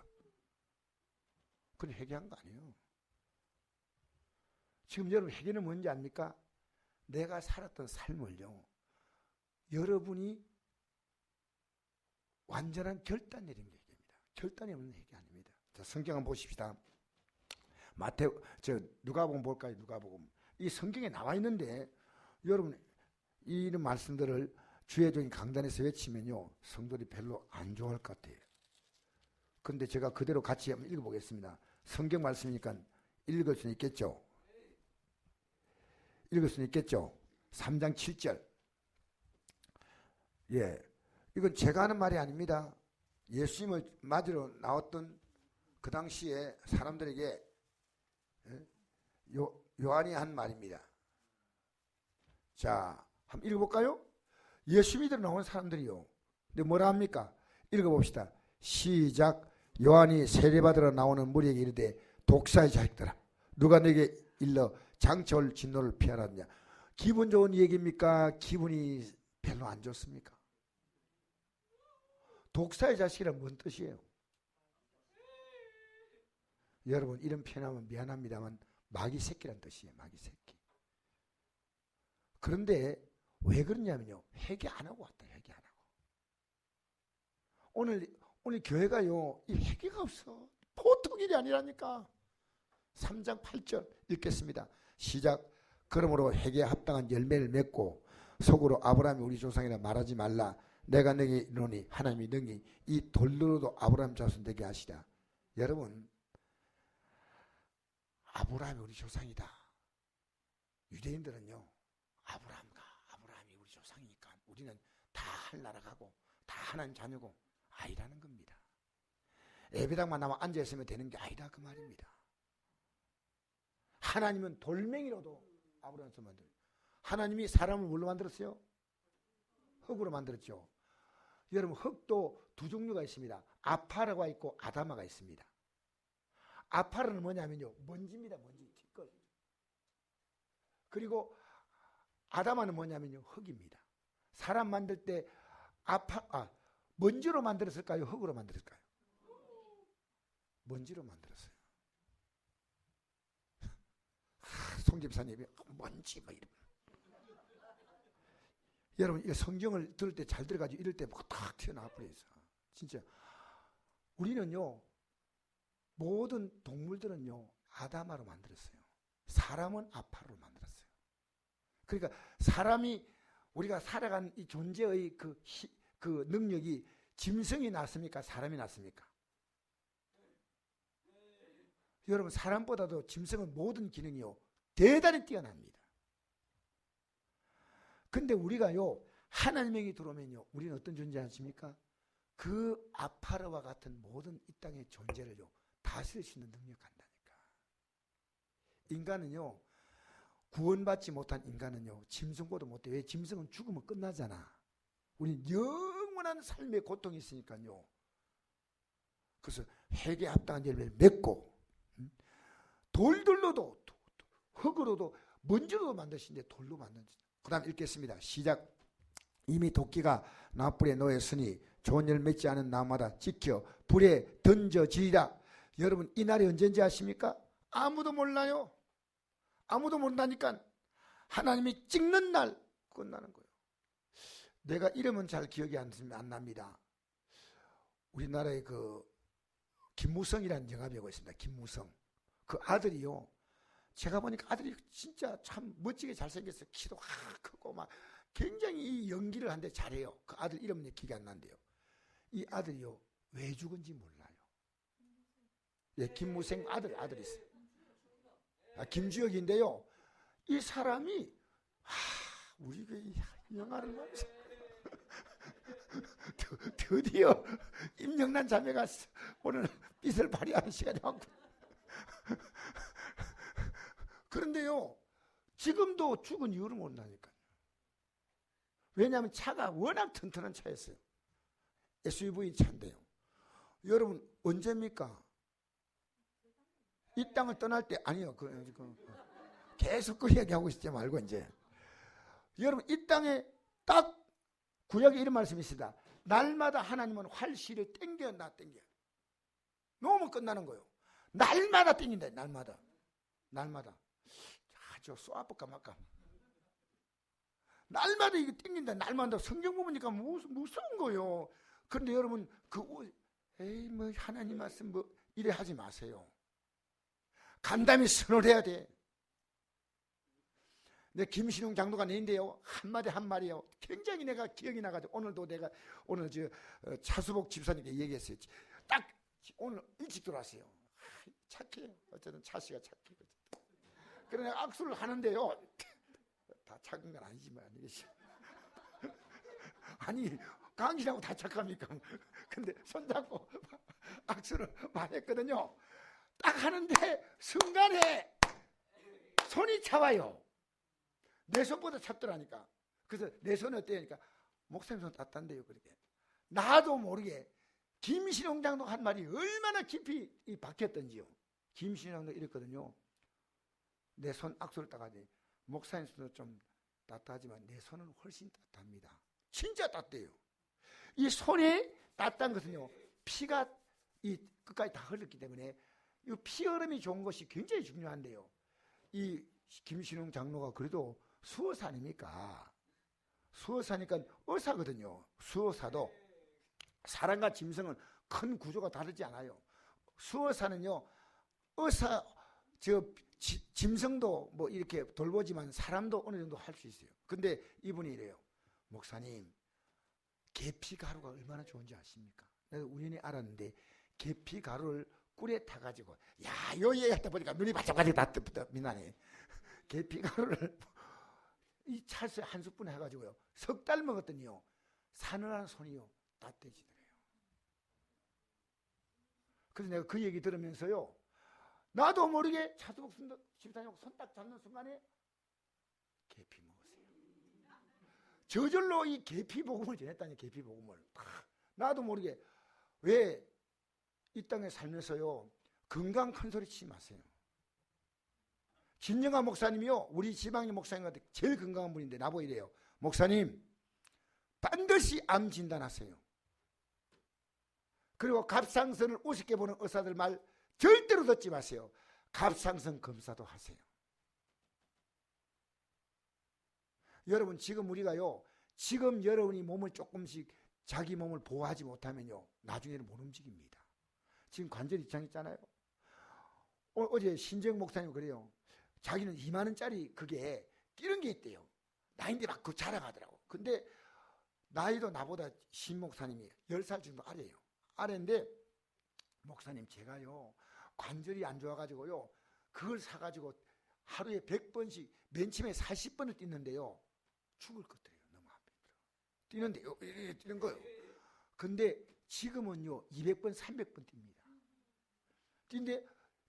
[SPEAKER 1] 그건 회개한 거 아니에요. 지금 여러분 회개는 뭔지 압니까? 내가 살았던 삶을요, 여러분이 완전한 결단 내린 게 회개입니다. 결단이 없는 회개 아닙니다. 자, 성경 한번 보십시다. 누가복음 볼까요? 누가복음. 이 성경에 나와 있는데 여러분 이런 말씀들을 주의적인 강단에서 외치면요, 성도들이 별로 안 좋아할 것 같아요. 그런데 제가 그대로 같이 한번 읽어보겠습니다. 성경 말씀이니까 읽을 수는 있겠죠? 읽을 수는 있겠죠? 3장 7절. 예, 이건 제가 하는 말이 아닙니다. 예수님을 맞으러 나왔던 그 당시에 사람들에게 요한이 한 말입니다. 자, 한번 읽어볼까요? 예수 믿으러 나온 사람들이요. 근데 뭐라 합니까? 읽어봅시다. 시작. 요한이 세례받으러 나오는 무리에게 이르되 독사의 자식들아, 누가 내게 일러 장차올 진노를 피하라느냐. 기분 좋은 얘기입니까? 기분이 별로 안 좋습니까? 독사의 자식이란 뭔 뜻이에요? 여러분 이런 표현하면 미안합니다만 마귀 새끼란 뜻이에요. 마귀 새끼. 그런데 왜 그러냐면요, 회개 안 하고 왔다. 회개 안 하고. 오늘 교회가요, 이 회개가 없어. 보통 일이 아니라니까. 3장 8절 읽겠습니다. 시작. 그러므로 회개에 합당한 열매를 맺고 속으로 아브라함이 우리 조상이라 말하지 말라. 내가 너에게 이르노니 하나님이 능히 이 돌로도 아브라함 자손 되게 하시라. 여러분, 아브라함이 우리 조상이다. 유대인들은요, 아브라함이 우리 조상이니까 우리는 다 하늘나라 가고 다 하나님 자녀고 아니라는 겁니다. 예배당만 나와 앉아있으면 되는 게 아니라 그 말입니다. 하나님은 돌멩이로도 아브라함을 만들어요. 하나님이 사람을 뭘로 만들었어요? 흙으로 만들었죠. 여러분, 흙도 두 종류가 있습니다. 아파라가 있고 아다마가 있습니다. 아파르는 뭐냐면요, 먼지입니다. 먼지, 티끌. 그리고 아다마는 뭐냐면요, 흙입니다. 사람 만들 때 먼지로 만들었을까요? 흙으로 만들었을까요? 먼지로 만들었어요. 송 집사님이 먼지 막 이러면. 여러분, 이 성경을 들을 때 잘 들어가지고 이럴 때 탁 튀어나와 버려요. 진짜 우리는요, 모든 동물들은요 아다마로 만들었어요. 사람은 아파로 만들었어요. 그러니까 사람이 우리가 살아간 이 존재의 그 능력이 짐승이 낫습니까? 사람이 낫습니까? 여러분, 사람보다도 짐승은 모든 기능이요 대단히 뛰어납니다. 근데 우리가요 하나님에게 들어오면요, 우리는 어떤 존재 아십니까? 그 아파르와 같은 모든 이 땅의 존재를요 다스릴 수 있는 능력 간다니까. 인간은요, 구원받지 못한 인간은요 짐승보다 못해. 왜? 짐승은 죽으면 끝나잖아. 우리는 영원한 삶의 고통이 있으니까요. 그래서 회개에 합당한 열매를 맺고, 돌들로도 흙으로도 먼지로도 만드신데 돌로 만든다. 그 다음 읽겠습니다. 시작. 이미 도끼가 나불에 놓였으니 좋은 열 맺지 않은 나무마다 지켜 불에 던져지리라. 여러분, 이 날이 언제인지 아십니까? 아무도 몰라요. 아무도 모른다니까. 하나님이 찍는 날 끝나는 거예요. 내가 이름은 잘 기억이 안 납니다. 우리나라의 그 김무성이라는 영화배우가 있습니다. 김무성. 그 아들이요, 제가 보니까 아들이 진짜 참 멋지게 잘생겼어요. 키도 크고 막 굉장히 이 연기를 하는데 잘해요. 그 아들 이름은 기억이 안 난대요. 이 아들이요 왜 죽은지 몰라요. 예, 김무생 아들이 있어요. 김주혁인데요. 이 사람이 우리 그 영화를 보면서 드디어 임영란 자매가 오늘 빛을 발휘하는 시간이 왔고. 그런데요, 지금도 죽은 이유를 모른다니까요. 왜냐하면 차가 워낙 튼튼한 차였어요. SUV 차인데요. 여러분, 언제입니까? 이 땅을 떠날 때, 아니요. 계속 그 얘기하고 있지 말고, 이제. 여러분, 이 땅에 딱 구약에 이런 말씀이 있습니다. 날마다 하나님은 활시를 땡겨. 놓으면 끝나는 거예요. 날마다 땡긴다, 날마다. 저 쏘아볼까 말까. 날마다 이게 땡긴다. 날마다 성경 보니까 무서운 거요. 그런데 여러분 에이 뭐 하나님 말씀 뭐 이래 하지 마세요. 간담이 선언해야 돼. 내 김신웅 장로가 내인데요, 한마디 한마디요 굉장히 내가 기억이 나가지고 오늘도 내가 오늘 차수복 집사님께 얘기했어요. 딱 오늘 일찍 들어왔어요. 착해요. 어쨌든 차씨가 착해요. 그러나 악수를 하는데요, 다 착한 건 아니지만 아니 강신하고 다 착합니까? 근데 손잡고 악수를 많이 했거든요. 딱 하는데 순간에 손이 차와요. 내 손보다 찹더라니까. 그래서 내 손이 어때니까 목사님 손 따뜻한데요. 그렇게 나도 모르게 김신웅 장로 한 말이 얼마나 깊이 박혔던지요. 김신웅 장로 이랬거든요. 내 손 악수를 따가지 목사님 손도 좀 따뜻하지만 내 손은 훨씬 따뜻합니다. 진짜 따뜻해요. 이 손이 따뜻한 것은요, 피가 이 끝까지 다 흘렀기 때문에 이 피 흐름이 좋은 것이 굉장히 중요한데요. 이 김신웅 장로가 그래도 수의사 아닙니까? 수의사니까 의사거든요. 수의사도 사람과 짐승은 큰 구조가 다르지 않아요. 수의사는요, 의사 짐승도 뭐 이렇게 돌보지만 사람도 어느 정도 할 수 있어요. 근데 이분이 이래요. 목사님, 계피 가루가 얼마나 좋은지 아십니까? 내가 우연히 알았는데 계피 가루를 꿀에 타가지고, 야, 요 얘기하다 보니까 눈이 바짝바짝 다 미나네. 계피 가루를 이 찰스 한 스푼 해가지고요, 석 달 먹었더니요, 사늘한 손이요 따뜻해지더래요. 그래서 내가 그 얘기 들으면서요, 나도 모르게 차수복 집사님하고 손 딱 잡는 순간에 계피 먹었어요. 저절로 이 계피 복음을 전했다니. 계피 복음을 나도 모르게. 왜 이 땅에 살면서요, 건강 큰 소리 치지 마세요. 진영아 목사님이요, 우리 지방의 목사님한테 제일 건강한 분인데 나보고 이래요. 목사님, 반드시 암 진단하세요. 그리고 갑상선을 우습게 보는 의사들 말 절대로 듣지 마세요. 갑상선 검사도 하세요. 여러분, 지금 우리가요, 지금 여러분이 몸을 조금씩 자기 몸을 보호하지 못하면요, 나중에는 못 움직입니다. 지금 관절 이상 있잖아요. 어제 신정 목사님 그래요. 자기는 2만 원짜리 그게 이런 게 있대요. 나인데 막 그 자랑하더라고. 근데 나이도 나보다 신 목사님이 10살 정도 아래인데, 목사님 제가요 관절이 안 좋아가지고요, 그걸 사가지고 하루에 100번씩 맨 처음에 40번을 뛰는데요, 죽을 것 같아요. 너무 안 힘들어. 뛰는데 뛰는 거예요. 근데 지금은요 200번 300번 뜁니다. 뛰는데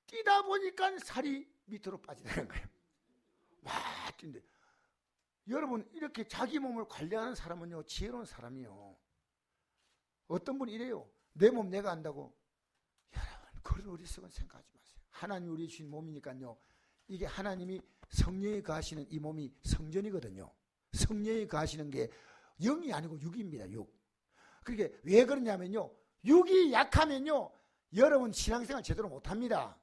[SPEAKER 1] 뛰다 보니까 살이 밑으로 빠지는 거예요. 와, 뛰는데 여러분, 이렇게 자기 몸을 관리하는 사람은요, 지혜로운 사람이요. 어떤 분이 이래요. 내 몸 내가 안다고. 여러분, 그런 어리석은 생각하지 마세요. 하나님이 우리 주신 몸이니까요, 이게 하나님이 성령이 거하시는 이 몸이 성전이거든요. 성령이 거하시는 게 영이 아니고 육입니다. 육. 그게 왜 그러냐면요, 육이 약하면요, 여러분 신앙생활 제대로 못합니다.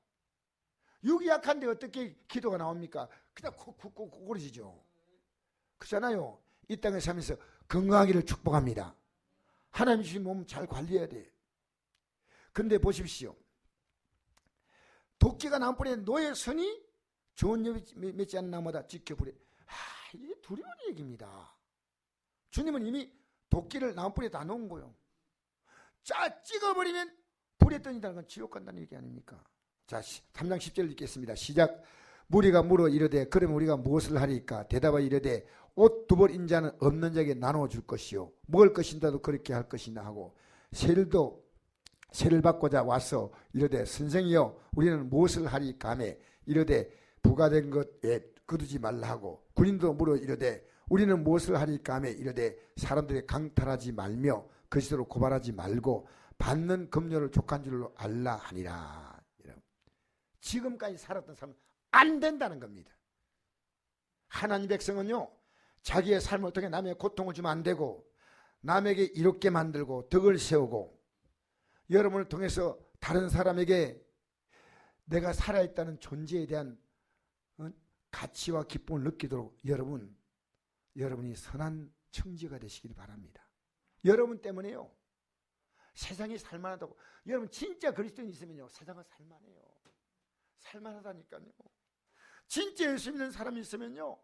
[SPEAKER 1] 육이 약한데 어떻게 기도가 나옵니까? 그냥 쿡쿡쿡 고르시죠. 그렇잖아요. 이 땅에 살면서 건강하기를 축복합니다. 하나님 주신 몸 잘 관리해야 돼. 근데 보십시오. 도끼가 나무뿌리에 노예 손이 좋은 잎이 맺지 않는 나무다 지켜보래. 이게 두려운 얘기입니다. 주님은 이미 도끼를 나무뿌리에 다 놓은 거예요. 찍어버리면 불에 던진다는 건 지옥 간다는 얘기 아닙니까? 자, 3장 10절 읽겠습니다. 시작. 무리가 물어 이르되 그러면 우리가 무엇을 하리까? 대답하여 이르되 옷 2벌 인자는 없는 자에게 나누어 줄 것이요 먹을 것인다도 그렇게 할 것이나 하고 세를 받고자 와서 이르되 선생이여 우리는 무엇을 하리까 하며 이르되 부과된 것에 거두지 말라 하고 군인도 물어 이르되 우리는 무엇을 하리까 하며 이르되 사람들이 강탈하지 말며 거짓으로 고발하지 말고 받는 급료를 족한 줄로 알라 하니라. 지금까지 살았던 사람은 안 된다는 겁니다. 하나님 백성은요, 자기의 삶을 통해 남의 고통을 주면 안 되고 남에게 이롭게 만들고 덕을 세우고 여러분을 통해서 다른 사람에게 내가 살아있다는 존재에 대한 가치와 기쁨을 느끼도록 여러분이 선한 청지가 되시길 바랍니다. 여러분 때문에요. 세상이 살만하다고. 여러분 진짜 그리스도인 있으면요, 세상은 살만해요. 살만하다니까요. 진짜 예수 믿는 사람이 있으면요,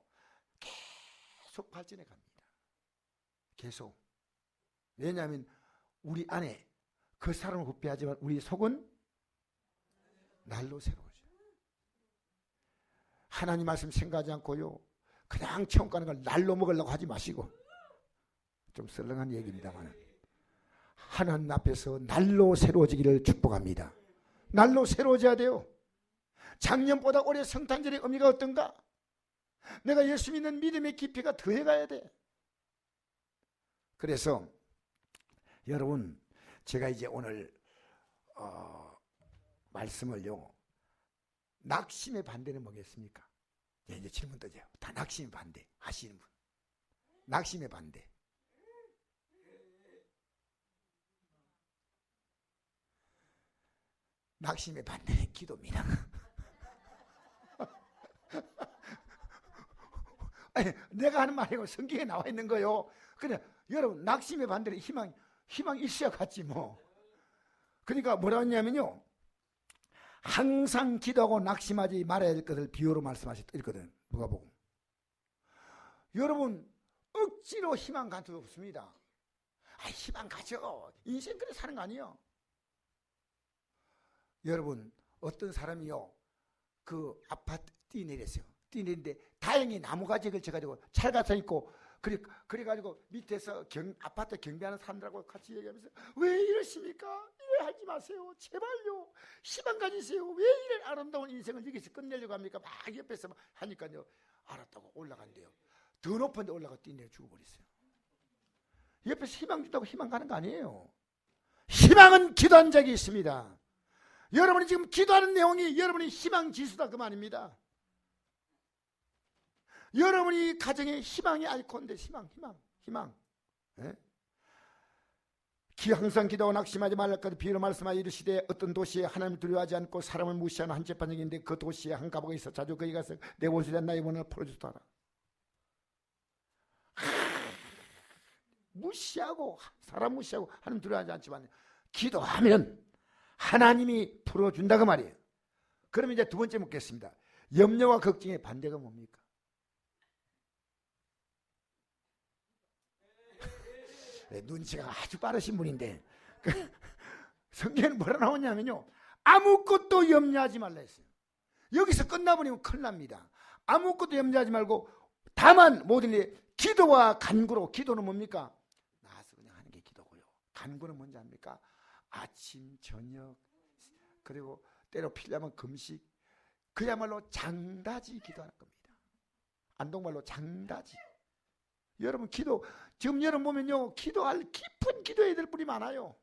[SPEAKER 1] 계속 발전해 갑니다. 계속. 왜냐하면 우리 안에 그 사람을 후패하지만 우리 속은 날로 새로워져요. 하나님 말씀 생각하지 않고요, 그냥 체험 가는 걸 날로 먹으려고 하지 마시고, 좀 썰렁한 얘기입니다만 하나님 앞에서 날로 새로워지기를 축복합니다. 날로 새로워져야 돼요. 작년보다 올해 성탄절의 의미가 어떤가? 내가 예수 믿는 믿음의 깊이가 더해가야 돼. 그래서 여러분, 제가 이제 오늘 말씀을요, 낙심의 반대는 뭐겠습니까? 이제 질문 떠져요. 다 낙심의 반대 아시는 분? 낙심의 반대. 낙심의 반대는 기도입니다. 아니, 내가 하는 말이고 성경에 나와 있는 거요. 그래, 여러분, 낙심의 반대는 희망 일시와 같지 뭐. 그러니까 뭐라고 했냐면요, 항상 기도하고 낙심하지 말아야 될 것을 비유로 말씀하셨거든. 누가복음. 여러분, 억지로 희망 갈 필요 없습니다. 희망 가져. 인생 그래 사는 거 아니에요. 여러분, 어떤 사람이요, 그 아파트 뛰내렸어요. 뛰내리는데 다행히 나무가지에 걸쳐가지고 찰가서 있고, 그래가지고 밑에서 아파트 경비하는 사람들하고 같이 얘기하면서, 왜 이러십니까? 이래 하지 마세요. 제발요. 희망 가지세요. 왜 이런 아름다운 인생을 여기서 끝내려고 합니까? 막 옆에서 막 하니까요, 알았다고 올라간대요. 더 높은 데 올라가 뛰내려 죽어버렸어요. 옆에서 희망 준다고 희망 가는 거 아니에요. 희망은 기도한 적이 있습니다. 여러분이 지금 기도하는 내용이 여러분의 희망 지수다 그 말입니다. 여러분이 가정의 희망의 아이콘인데, 희망. 예? 항상 기도하고 낙심하지 말라 것 비유로 말씀하여 이르시되, 어떤 도시에 하나님을 두려워하지 않고 사람을 무시하는 한 재판장인데, 그 도시에 한 가보가 있어. 자주 거기 가서 내 원수된 나의 원을 풀어주더라. 무시하고, 사람 무시하고 하나님 두려워하지 않지만 기도하면 하나님이 풀어준다 그 말이에요. 그러면 이제 두 번째 묻겠습니다. 염려와 걱정의 반대가 뭡니까? 눈치가 아주 빠르신 분인데, 성경에는 뭐라 나오냐면요, 아무것도 염려하지 말라 했어요. 여기서 끝나버리면 큰일 납니다. 아무것도 염려하지 말고 다만 모든 일에 기도와 간구로. 기도는 뭡니까? 나와서 그냥 하는 게 기도고요. 간구는 뭔지 압니까? 아침, 저녁, 그리고 때로 필요하면 금식, 그야말로 장다지 기도하는 겁니다. 안동말로 장다지. 여러분, 기도, 지금 여러분 보면요, 기도할 깊은 기도해야 될 분이 많아요.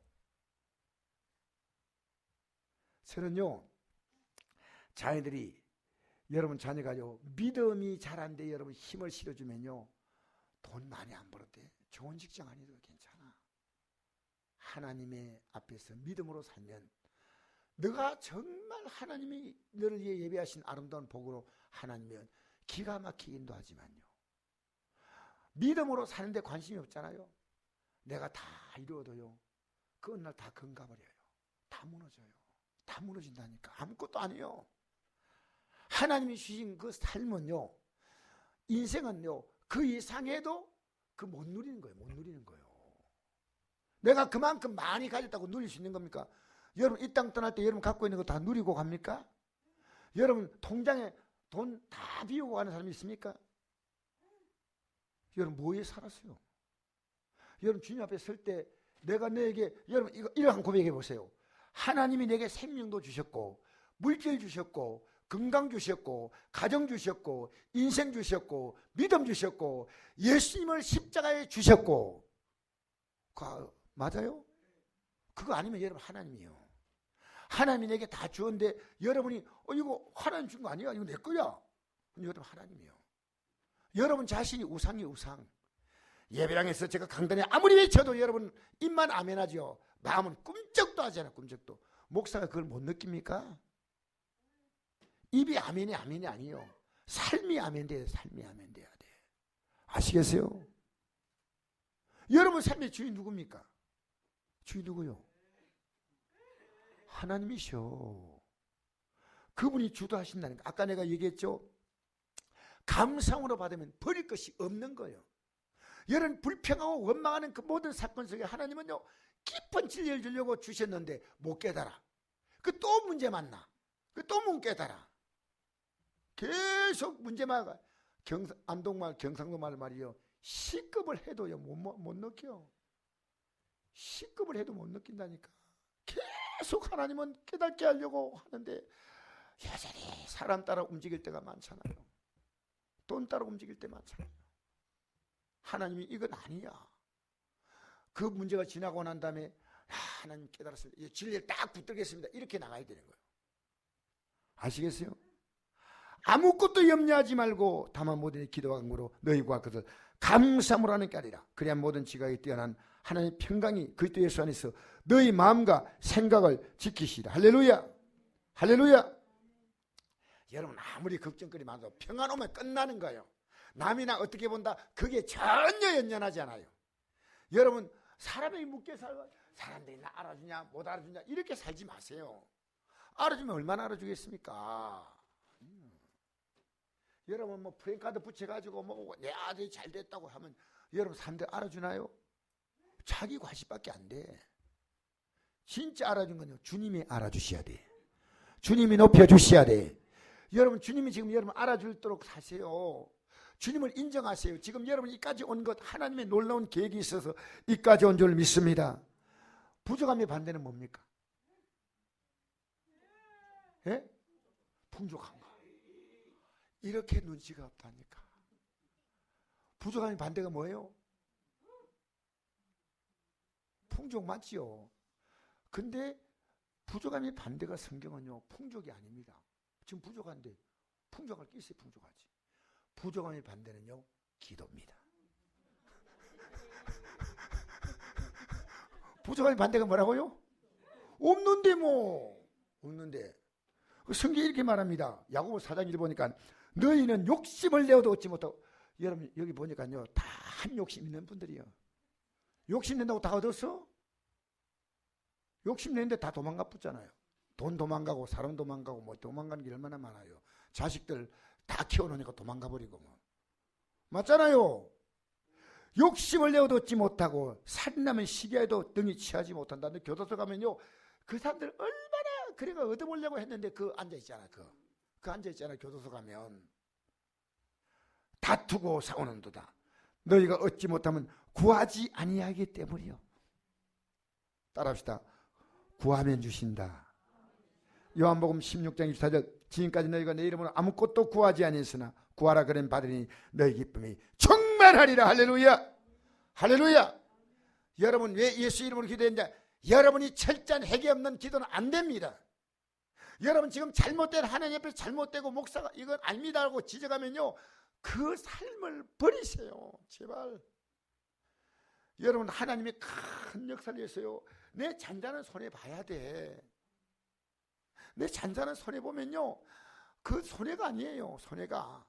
[SPEAKER 1] 저는요, 여러분 자녀가요, 믿음이 잘하는데 여러분 힘을 실어주면요, 돈 많이 안 벌어도 돼. 좋은 직장 아니어도 괜찮아. 하나님의 앞에서 믿음으로 살면, 너가 정말 하나님이 너를 위해 예배하신 아름다운 복으로 하나님이 기가 막히게 인도하지만요, 믿음으로 사는데 관심이 없잖아요. 내가 다 이루어도요, 그 어느 날 다 건가버려요. 다 무너져요. 다 무너진다니까. 아무것도 아니에요. 하나님이 주신 그 삶은요, 인생은요, 그 이상해도 그 못 누리는 거예요. 못 누리는 거예요. 내가 그만큼 많이 가졌다고 누릴 수 있는 겁니까? 여러분, 이 땅 떠날 때 여러분 갖고 있는 거 다 누리고 갑니까? 여러분 통장에 돈 다 비우고 가는 사람이 있습니까? 여러분 뭐에 살았어요? 여러분 주님 앞에 설 때 내가 너에게, 여러분 이런 고백해 보세요. 하나님이 내게 생명도 주셨고, 물질 주셨고, 건강 주셨고, 가정 주셨고, 인생 주셨고, 믿음 주셨고, 예수님을 십자가에 주셨고. 맞아요? 그거 아니면 여러분 하나님이에요. 하나님이 내게 다 주었는데 여러분이 이거 하나님 준 거 아니야? 이거 내 거야. 여러분 하나님이에요. 여러분 자신이 우상이 우상. 예배당에서 제가 강단에 아무리 외쳐도 여러분 입만 아멘하죠. 마음은 꿈쩍도 하지 않아요. 꿈쩍도. 목사가 그걸 못 느낍니까? 입이 아멘이 아니에요. 삶이 아멘 돼야 돼. 삶이 아멘 돼야 돼. 아시겠어요? 여러분 삶의 주인 누굽니까? 주인 누구요? 하나님이셔. 그분이 주도하신다니까. 아까 내가 얘기했죠. 감상으로 받으면 버릴 것이 없는 거예요. 여러분 불평하고 원망하는 그 모든 사건 속에 하나님은요 깊은 진리를 주려고 주셨는데 못 깨달아. 그 또 문제 만나. 그 또 못 깨달아. 계속 문제만. 안동말 경상도 말이요. 시급을 해도요 못 느껴. 시급을 해도 못 느낀다니까. 계속 하나님은 깨닫게 하려고 하는데 여전히 사람 따라 움직일 때가 많잖아요. 돈 따라 움직일 때 많잖아요. 하나님이 이건 아니야. 그 문제가 지나고 난 다음에 하나님 깨달았습니다. 진리를 딱 붙들겠습니다. 이렇게 나가야 되는 거예요. 아시겠어요? 아무것도 염려하지 말고 다만 모든 기도와 간구로 너희 구할 것을 감사함으로 하는 게 아니라 그래야 모든 지각이 뛰어난 하나님의 평강이 그리스도 예수 안에서 너희 마음과 생각을 지키시라. 할렐루야. 할렐루야. 여러분 아무리 걱정거리 많아도 평안 오면 끝나는 거예요. 남이나 어떻게 본다 그게 전혀 연연하지 않아요. 여러분 사람에게 묻게 살고 사람들이 나 알아주냐 못 알아주냐 이렇게 살지 마세요. 알아주면 얼마나 알아주겠습니까? 여러분 뭐 프랜카드 붙여가지고 뭐 내 아들이 잘 됐다고 하면 여러분 사람들 알아주나요? 자기 과시밖에 안 돼. 진짜 알아준 건요 주님이 알아주셔야 돼. 주님이 높여주셔야 돼. 여러분 주님이 지금 여러분 알아줄도록 사세요. 주님을 인정하세요. 지금 여러분 이까지 온 것 하나님의 놀라운 계획이 있어서 이까지 온 줄 믿습니다. 부족함의 반대는 뭡니까? 예? 풍족한 거. 이렇게 눈치가 없다니까. 부족함의 반대가 뭐예요? 풍족 맞지요. 근데 부족함의 반대가 성경은요 풍족이 아닙니다. 지금 부족한데 풍족할 게 있어야 풍족하지. 부족함의 반대는요 기도입니다. 부족함의 반대가 뭐라고요? 없는데 뭐. 없는데 성경이 이렇게 말합니다. 야고보 4장 1 보니까 너희는 욕심을 내어도 얻지 못하고. 여러분 여기 보니까요 다 한 욕심 있는 분들이요. 욕심 낸다고 다 얻었어? 욕심 내는데 다 도망가 붙잖아요. 돈 도망가고 사람 도망가고 뭐 도망가는 게 얼마나 많아요. 자식들 다 키워놓으니까 도망가 버리고 뭐. 맞잖아요. 욕심을 내어도 얻지 못하고 살인하면 시기에도 등이 취하지 못한다. 근데 교도소 가면요 그 사람들 얼마나 그래가 얻어보려고 했는데 그 앉아있잖아. 그 앉아있잖아. 교도소 가면 다투고 싸우는도다. 너희가 얻지 못하면 구하지 아니하기 때문이요. 따라합시다. 구하면 주신다. 요한복음 16장 24절 지금까지 너희가 내 이름으로 아무것도 구하지 아니했으나 구하라 그러면 받으니 너희 기쁨이 충만하리라. 할렐루야. 할렐루야. 여러분 왜 예수 이름으로 기도했냐? 여러분이 철저한 핵이 없는 기도는 안 됩니다. 여러분 지금 잘못된 하나님 앞에서 잘못되고 목사가 이건 아닙니다 하고 지적하면요 그 삶을 버리세요. 제발. 여러분 하나님이 큰 역사를 했어요. 내 잔잔한 손해 봐야 돼. 내 잔잔한 손해 보면요 그 손해가 아니에요. 손해가